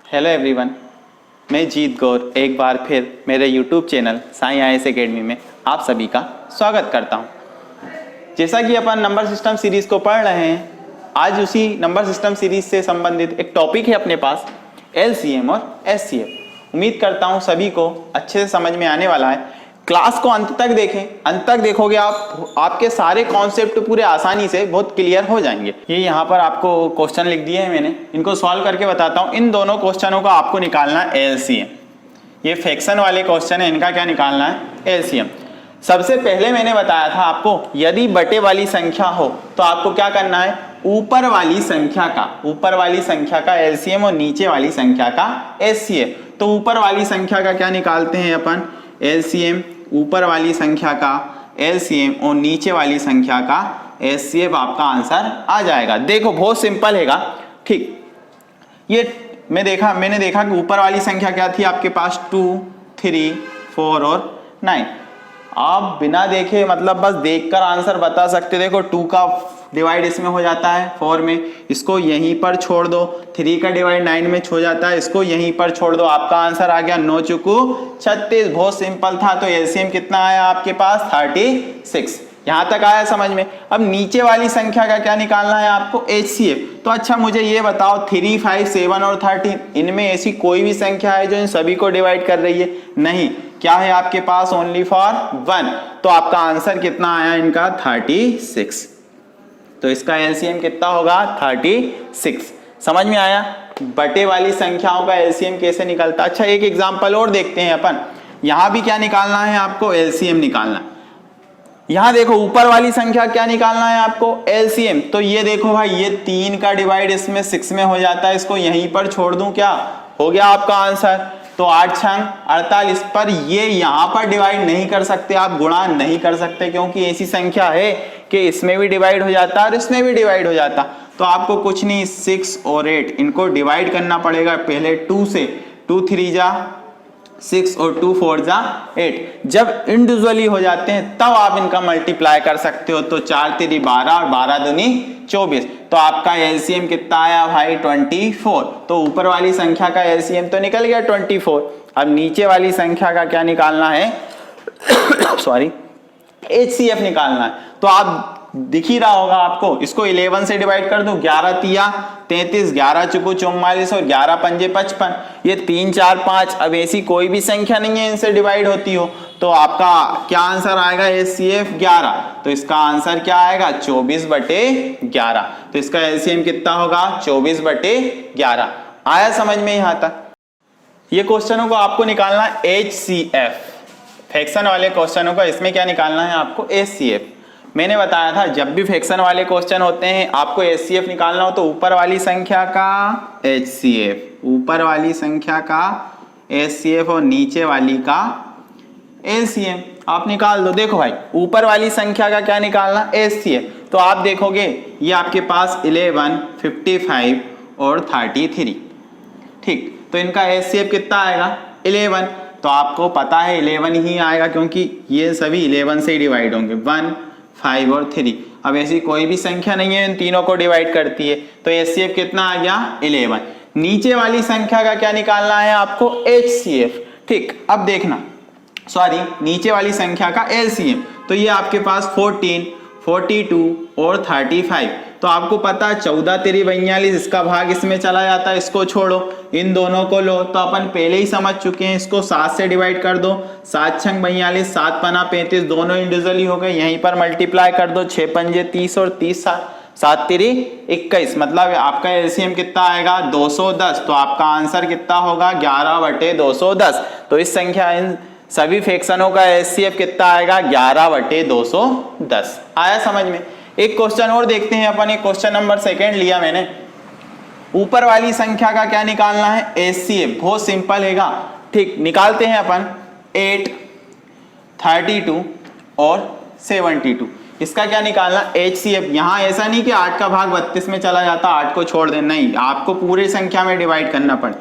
Hello everyone, मैं जीत गौर एक बार फिर मेरे YouTube channel Sai IAS academy में आप सभी का स्वागत करता हूं। जैसा कि अपन नंबर सिस्टम सीरीज़ को पढ़ रहे हैं, आज उसी नंबर सिस्टम सीरीज़ से संबंधित एक टॉपिक है अपने पास, LCM और SCF। उम्मीद करता हूं सभी को अच्छे से समझ में आने वाला है। क्लास को अंत तक देखें, अंत तक देखोगे आपके सारे कॉन्सेप्ट पूरे आसानी से बहुत क्लियर हो जाएंगे। ये यहाँ पर आपको क्वेश्चन लिख दिए हैं मैंने, इनको सॉल्व करके बताता हूँ। इन दोनों क्वेश्चनों का आपको निकालना है LCM। ये फ्रैक्शन वाले क्वेश्चन है, इनका क्या निकालना है? LCM। सबसे पहले मैंने बताया था आपको, यदि बटे वाली संख्या हो तो आपको क्या करना है? ऊपर वाली संख्या का LCM और नीचे वाली संख्या का SCF। तो ऊपर वाली संख्या का क्या निकालते हैं अपन? LCM। ऊपर वाली संख्या का LCM और नीचे वाली संख्या का SCF, आपका आंसर आ जाएगा। देखो बहुत सिंपल हैगा, ठीक। ये मैंने देखा कि ऊपर वाली संख्या क्या थी आपके पास? 2, 3, 4 और 9। आप बिना देखे मतलब बस देखकर आंसर बता सकते। देखो 2 का डिवाइड इसमें हो जाता है 4 में, इसको यहीं पर छोड़ दो। 3 का डिवाइड 9 में हो जाता है, इसको यहीं पर छोड़ दो। आपका आंसर आ गया 9 चुकू 36। बहुत सिंपल था। तो LCM कितना आया आपके पास? 36। यहां तक आया समझ में? अब नीचे वाली संख्या का क्या निकालना है आपको? HCF। तो अच्छा मुझे ये बताओ, 3, 5, 7 और 13, इनमें ऐसी कोई भी संख्या है जो इन सभी को डिवाइड कर रही है? नहीं। क्या है आपके पास? Only for 1। तो आपका आंसर कितना आया इनका? 36। तो इसका LCM कितना होगा? 36। समझ में आया बटे वाली संख्याओं का LCM कैसे निकलता? अच्छा एक एग्जांपल और देखते हैं अपन। यहां भी क्या निकालना है आपको? LCM निकालना है। यहां देखो ऊपर वाली संख्या क्या निकालना है आपको? LCM। तो ये देखो भाई, ये 3 का डिवाइड इसमें 6 में हो जाता है, इसको यहीं पर छोड़ दूं, क्या हो गया आपका आंसर? तो 8 छंग 48। पर ये यहां पर डिवाइड नहीं कर सकते, आप गुणा नहीं कर सकते, क्योंकि ऐसी संख्या है कि इसमें भी डिवाइड हो जाता और इसमें भी डिवाइड हो जाता। तो आपको कुछ नहीं, 6 और 8 इनको डिवाइड करना पड़ेगा पहले 2 से। 2 3 जा 6 और 2 4 जा 8। जब इंडिविजुअली हो जाते हैं तब आप इनका मल्टीप्लाई कर सकते हो। तो 4 3 12 और 12 दूनी 24। तो आपका LCM कितना आया भाई? 24। तो ऊपर वाली संख्या का LCM तो निकल गया 24। अब नीचे वाली संख्या का क्या निकालना है? सॉरी, HCF निकालना है। तो आप दिख ही रहा होगा आपको, इसको 11 से डिवाइड कर दो। 11 तिया 33, 11 चुको 44 और 11 पंजे 55। ये 3 4 5, अब ऐसी कोई भी संख्या नहीं है इनसे डिवाइड होती हो। तो आपका क्या आंसर आएगा? HCF 11। तो इसका आंसर क्या आएगा? 24/11। तो इसका LCM कितना होगा? 24/11। आया समझ में यहां तक? ये क्वेश्चनों को आपको निकालना HCF, फ्रैक्शन वाले क्वेश्चनों का। इसमें क्या निकालना है आपको? SCF। मैंने बताया था जब भी फ्रैक्शन वाले क्वेश्चन होते हैं आपको SCF निकालना हो तो ऊपर वाली संख्या का HCF, ऊपर वाली संख्या का SCF और नीचे वाली का LCM आप निकाल दो। देखो भाई, ऊपर वाली संख्या का क्या निकालना? SCF। तो आप देखोगे ये आपके पास 11, 55 और 33, ठीक। तो इनका HCF कितना आएगा? 11। तो आपको पता है 11 ही आएगा, क्योंकि ये सभी 11 से ही डिवाइड होंगे, 1, 5 और 3। अब ऐसी कोई भी संख्या नहीं है इन तीनों को डिवाइड करती है। तो HCF कितना आ गया? 11। नीचे वाली संख्या का क्या निकालना है आपको? HCF, ठीक। अब देखना, सॉरी, नीचे वाली संख्या का LCM। तो ये आपके पास 14, 42 और 35। तो आपको पता है 14 3 42, इसका भाग इसमें चला जाता है, इसको छोड़ो, इन दोनों को लो। तो अपन पहले ही समझ चुके हैं, इसको 7 से डिवाइड कर दो। 7 छंग 42, 7 पना 35, दोनों इंडिविजुअली हो गए। यहीं पर मल्टीप्लाई कर दो, 6 पंजे 30 और 30 7 3 21। मतलब आपका LCM कितना आएगा? 210। तो आपका आंसर कितना होगा? 11/210। तो इस संख्या इन सभी फ्रैक्शनों का HCF कितना आएगा? 11/210। आया समझ में? एक क्वेश्चन और देखते हैं अपन। एक क्वेश्चन नंबर 2 लिया मैंने। ऊपर वाली संख्या का क्या निकालना है? HCF। बहुत सिंपल हैगा, ठीक। निकालते हैं अपन। 8, 32 और 72, इसका क्या निकालना? HCF। यहाँ ऐसा नहीं कि 8 का भाग 32 में चला जाता, 8 को छोड़ दें, नहीं, आपको पूरी संख्या में डिवाइड करना पड़े।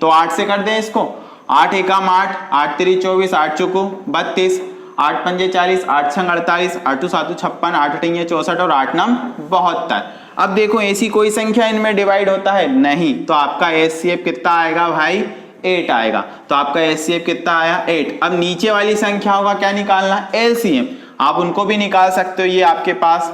तो 8 से कर दें इसको। 8 एकम 8, 8 3 24, 8 चौको 32, 8 पंजे 40, 8 छंग 48, 8 7 56, 8 8 64 और 8 9 72। अब देखो ऐसी कोई संख्या इनमें डिवाइड होता है नहीं, तो आपका HCF कितना आएगा भाई 8 आएगा। तो आपका HCF कितना आया 8। अब नीचे वाली संख्याओं का क्या निकालना है LCM, आप उनको भी निकाल सकते हो, ये आपके पास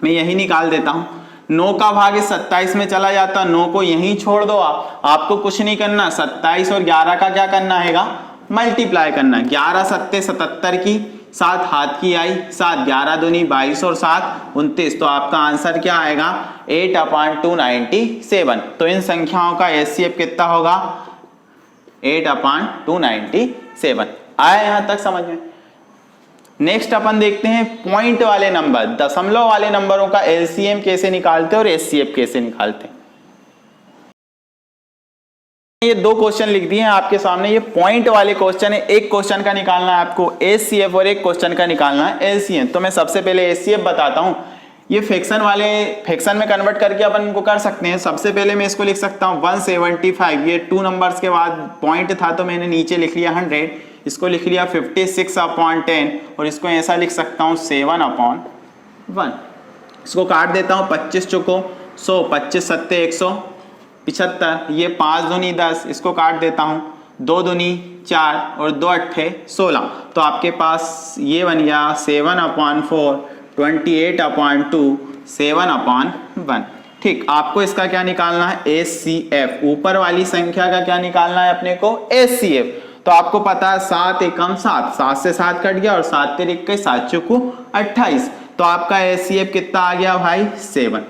मैं यही निकाल देता हूं। 9 का भाग इस 27 में चला जाता, 9 को यहीं छोड़ दो आपको कुछ नहीं करना, 27 और 11 का क्या करना है मल्टीप्लाई करना। 11 सत्ते 77 की, 7 हाथ की आई 7, 11 दूनी 22 और 7 29। तो आपका आंसर क्या आएगा 8/297। तो इन संख्याओं का HCF कितना होगा 8/297। आया यहां तक समझ में। नेक्स्ट अपन देखते हैं पॉइंट वाले नंबर, दशमलव वाले नंबरों का LCM कैसे निकालते हैं और HCF कैसे निकालते हैं। ये दो क्वेश्चन लिख दिए हैं आपके सामने, ये पॉइंट वाले क्वेश्चन है। एक क्वेश्चन का निकालना है आपको HCF और एक क्वेश्चन का निकालना है LCM। तो मैं सबसे पहले HCF बताता हूं। ये फ्रैक्शन में कन्वर्ट करके अपन इनको कर सकते हैं। सबसे पहले मैं इसको लिख सकता हूं 175, ये 2 नंबर्स के बाद पॉइंट था तो मैंने नीचे लिख लिया 100, इसको लिख लिया 56/10 और इसको ऐसा लिख सकता हूं 7/1। इसको काट देता हूं 25 चुको 100, 25 सत्ते 175, ये 5 दूनी 10, इसको काट देता हूं 2 दूनी 4 और 2 अट्ठे 16। तो आपके पास ये बन गया 7/4, 28/2, 7/1। ठीक, आपको इसका क्या निकालना है HCF। ऊपर वाली संख्या का क्या निकालना है अपने को HCF। तो आपको पता है 7 एकम 7, 7 से 7 कट गया और 7 तेरे 21, 7 चौको 28। तो आपका HCF कितना आ गया भाई 7।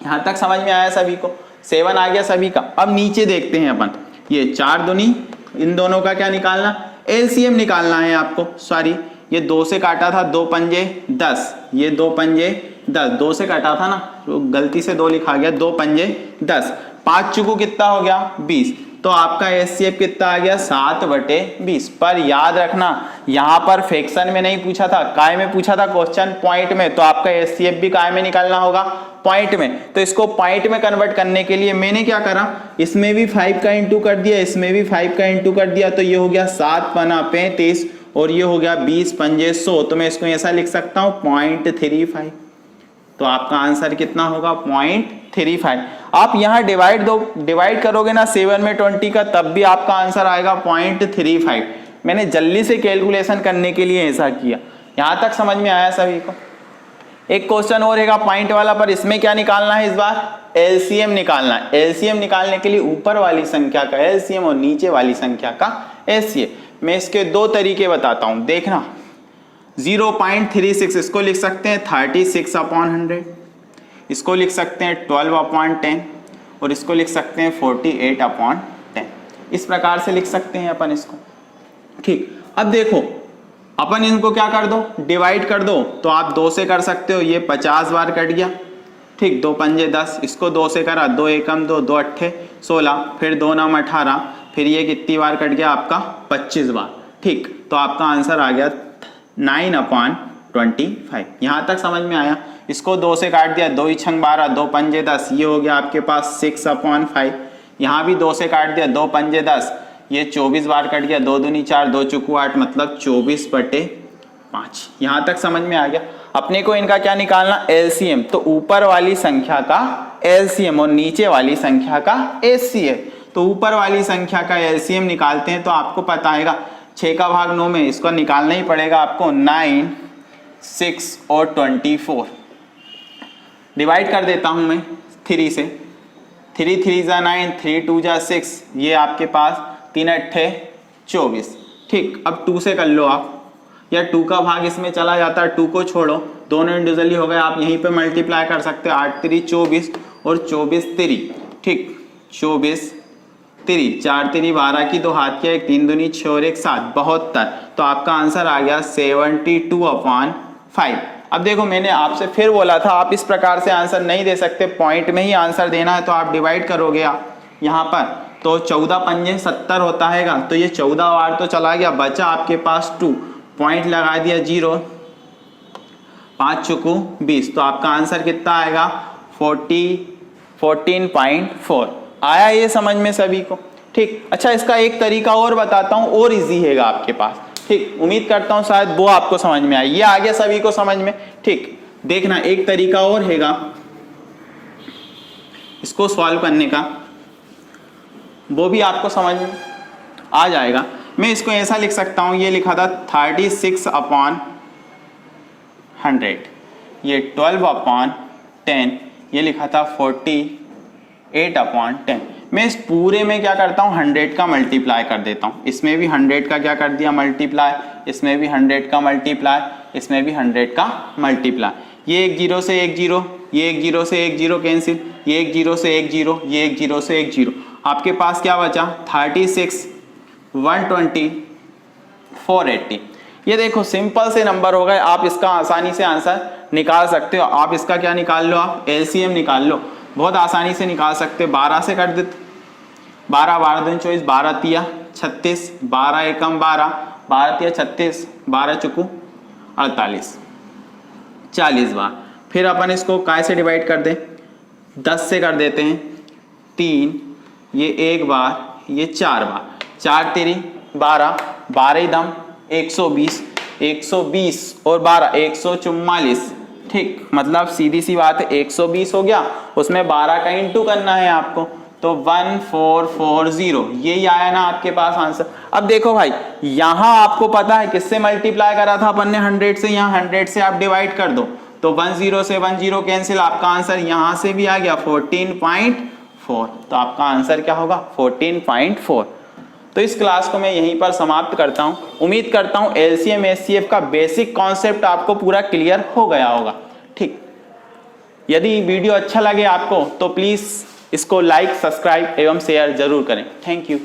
यहां तक समझ में आया सभी को, 7 आ गया सभी का। अब नीचे देखते हैं अपन, ये 4 दूनी, इन दोनों का क्या निकालना LCM निकालना है आपको। सॉरी, ये 2 से काटा था, 2 पंजे 10, ये 2 पंजे 10, 2 से काटा था ना तो गलती से 2 लिखा गया, 2 पंजे 10, 5 चुको कितना हो गया 20। तो आपका HCF कितना आ गया 7/20। पर याद रखना यहाँ पर फ्रैक्शन में नहीं पूछा था, काय में पूछा था क्वेश्चन, पॉइंट में। तो आपका HCF भी काय में निकालना होगा पॉइंट में। तो इसको पॉइंट में कन्वर्ट करने के लिए मैंने क्या करा, इसमें भी 5 का इंटू कर दिया, इसमें भी 5 का इंटू कर दिया। तो ये हो गया 7 पना 35 और ये हो गया 20 पंजे 100। तो मैं इसको ऐसा लिख सकता हूँ 0.35। तो आपका आंसर कितना होगा 0.35। आप यहाँ डिवाइड करोगे ना 7 में 20 का, तब भी आपका आंसर आएगा 0.35। मैंने जल्दी से कैलकुलेशन करने के लिए ऐसा किया। यहाँ तक समझ में आया सभी को। एक क्वेश्चन और रहेगा पॉइंट वाला, पर इसमें क्या निकालना है इस बार LCM निकालना है। LCM निकालने के लिए ऊपर वाली संख्या का LCM और नीचे वाली संख्या का HCF। मैं इसके 2 तरीके बताता हूं, देखना। 0.36 इसको लिख सकते हैं 36/100, इसको लिख सकते हैं 12/10 और इसको लिख सकते हैं 48/10। इस प्रकार से लिख सकते हैं अपन इसको। ठीक, अब देखो अपन इनको क्या कर दो, डिवाइड कर दो। तो आप 2 से कर सकते हो, ये 50 बार कट गया। ठीक, 2 पंजे 10, इसको 2 से करा, 2 एकम 2, 2 अट्ठे 16, फिर 2 9 18, फिर ये कितनी बार कट गया आपका 25 बार। ठीक, तो आपका आंसर आ गया 9/25। यहाँ तक समझ में आया। इसको 2 से काट दिया, 2 छंग 12, 2 पंजे 10, ये हो गया आपके पास 6/5। यहाँ भी 2 से काट दिया, 2 पंजे 10, ये 24 बार कट गया, 2 दूनी 4, 2 चुकू 8, मतलब 24/5। यहाँ तक समझ में आ गया। अपने को इनका क्या निकालना LCM। तो ऊपर वाली संख्या का LCM और नीचे वाली संख्या का HCF। तो ऊपर वाली संख्या का LCM निकालते हैं तो आपको पता आएगा 6 का भाग 9 में, इसको निकालना ही पड़ेगा आपको। 9, 6 और 24 डिवाइड कर देता हूं मैं 3 से। 3 3 जा 9, 3 2 जा 6, ये आपके पास 3 अट्ठे 24। ठीक, अब 2 से कर लो आप, या 2 का भाग इसमें चला जाता है, 2 को छोड़ो, दोनों इंडिविजुअली हो गए। आप यहीं पे मल्टीप्लाई कर सकते हो, 8 3 24 और 24 3। ठीक, 24 3, 4 3 12 की 2 हाथ की 1, 3 दूनी 6 और 1 7, 72। तो आपका आंसर आ गया 72/5। अब देखो मैंने आपसे फिर बोला था आप इस प्रकार से आंसर नहीं दे सकते, पॉइंट में ही आंसर देना है। तो आप डिवाइड करोगे यहाँ पर, तो 14 पंजे 70 होता है। तो ये 14 बार तो चला गया, बचा आपके पास 2, पॉइंट लगा दिया 0, 5 चुकू 20। तो आपका आंसर कितना आएगा 14.4। आया ये समझ में सभी को। ठीक, अच्छा इसका एक तरीका और बताता हूँ, और इजी हैगा आपके पास। ठीक, उम्मीद करता हूँ शायद वो आपको समझ में आए। ये आ गया सभी को समझ में। ठीक, देखना एक तरीका और हैगा, इसको सॉल्व करने का, वो भी आपको समझ में आ जाएगा। मैं इसको ऐसा लिख सकता हूँ, ये लिखा था 36/100, ये 12/10, ये लिखा था 48/10। मैं इस पूरे में क्या करता हूँ, 100 का मल्टीप्लाई कर देता हूँ। इसमें भी 100 का क्या कर दिया, मल्टीप्लाई, इसमें भी 100 का मल्टीप्लाई, इसमें भी 100 का मल्टीप्लाई। ये एक जीरो से एक जीरो, ये एक जीरो से एक जीरो कैंसिल, ये एक जीरो से एक जीरो, ये एक जीरो से एक जीरो। आपके पास क्या बचा, 36, 120, 480। ये देखो सिंपल से नंबर हो गए, आप इसका आसानी से आंसर निकाल सकते हो। आप इसका क्या निकाल लो, आप एलसीएम निकाल लो, बहुत आसानी से निकाल सकते हो। 12 से कर देते, 12 12 दूनी 24, 12 तिया 36, 12 एकम 12, 12 तिया 36, 12 चुकू 48, 40 बार। फिर अपन इसको काय से डिवाइड कर दें, 10 से कर देते हैं, 3, ये एक बार, ये 4 बार, 4 तेरी 12, 12 दम 120, 120 और 12 144। ठीक, मतलब सीधी सी बात है, 120 हो गया, उसमें 12 का इंटू करना है आपको, तो 1440, यही आया ना आपके पास आंसर। अब देखो भाई, यहां आपको पता है किससे मल्टीप्लाई करा था अपन ने, 100 से, यहाँ 100 से आप डिवाइड कर दो तो 10 से 10 कैंसिल, आपका आंसर यहां से भी आ गया 14.4। तो आपका आंसर क्या होगा, 14.4। तो इस क्लास को मैं यहीं पर समाप्त करता हूं। उम्मीद करता हूं एलसीएम एचसीएफ का बेसिक कॉन्सेप्ट आपको पूरा क्लियर हो गया होगा। ठीक, यदि वीडियो अच्छा लगे आपको तो प्लीज इसको लाइक, सब्सक्राइब एवं शेयर जरूर करें। Thank you.